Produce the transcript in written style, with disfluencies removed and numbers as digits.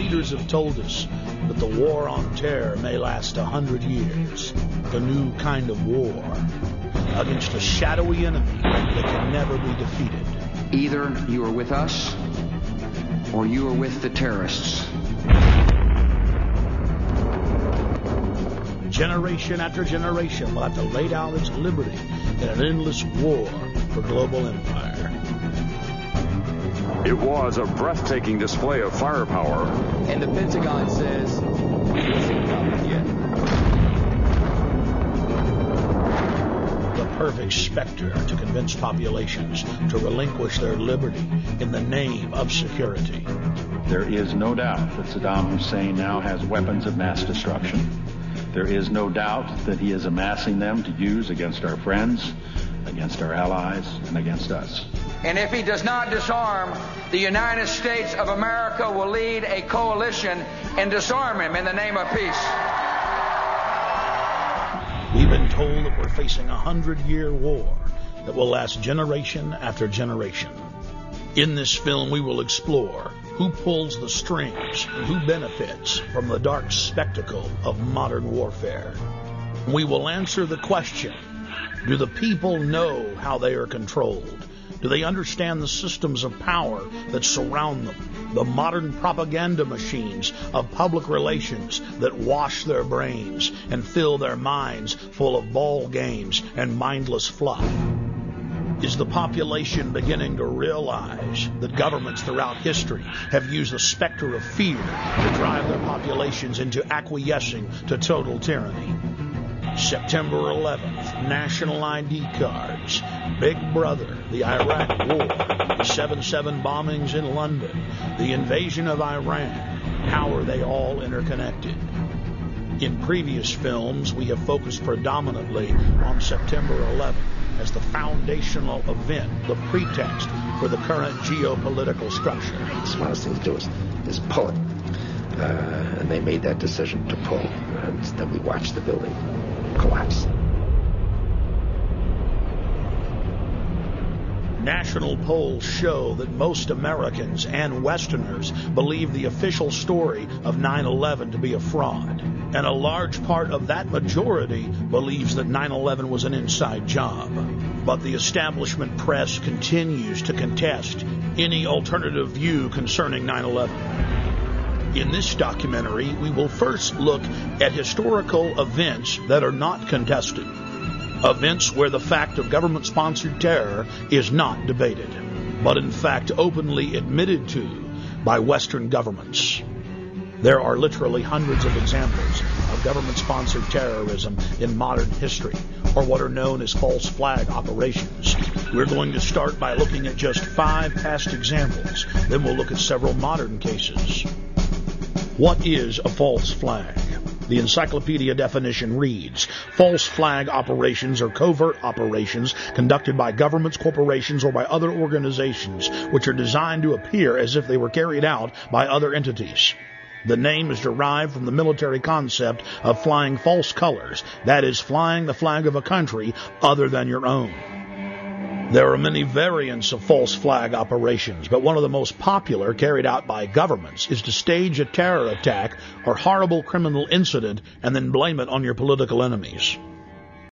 leaders have told us that the war on terror may last 100 years. The new kind of war against a shadowy enemy that can never be defeated. Either you are with us or you are with the terrorists. Generation after generation will have to lay down its liberty in an endless war for global empire. It was a breathtaking display of firepower. And the Pentagon says it isn't done yet. The perfect specter to convince populations to relinquish their liberty in the name of security. There is no doubt that Saddam Hussein now has weapons of mass destruction. There is no doubt that he is amassing them to use against our friends, against our allies, and against us. And if he does not disarm, the United States of America will lead a coalition and disarm him in the name of peace. We've been told that we're facing a 100-year war that will last generation after generation. In this film, we will explore who pulls the strings and who benefits from the dark spectacle of modern warfare. We will answer the question, do the people know how they are controlled? Do they understand the systems of power that surround them? The modern propaganda machines of public relations that wash their brains and fill their minds full of ball games and mindless fluff. Is the population beginning to realize that governments throughout history have used the specter of fear to drive their populations into acquiescing to total tyranny? September 11th, national ID cards, Big Brother, the Iraq War, the 7/7 bombings in London, the invasion of Iran. How are they all interconnected? In previous films, we have focused predominantly on September 11th as the foundational event, the pretext for the current geopolitical structure. The smartest thing to do is pull it. And they made that decision to pull. And then we watched the building collapse. National polls show that most Americans and Westerners believe the official story of 9/11 to be a fraud. And a large part of that majority believes that 9/11 was an inside job. But the establishment press continues to contest any alternative view concerning 9/11. In this documentary, we will first look at historical events that are not contested. Events where the fact of government-sponsored terror is not debated, but in fact openly admitted to by Western governments. There are literally hundreds of examples of government-sponsored terrorism in modern history, or what are known as false flag operations. We're going to start by looking at just 5 past examples, then we'll look at several modern cases. What is a false flag? The encyclopedia definition reads, false flag operations are covert operations conducted by governments, corporations, or by other organizations which are designed to appear as if they were carried out by other entities. The name is derived from the military concept of flying false colors, that is, flying the flag of a country other than your own. There are many variants of false flag operations, but one of the most popular carried out by governments is to stage a terror attack or horrible criminal incident and then blame it on your political enemies.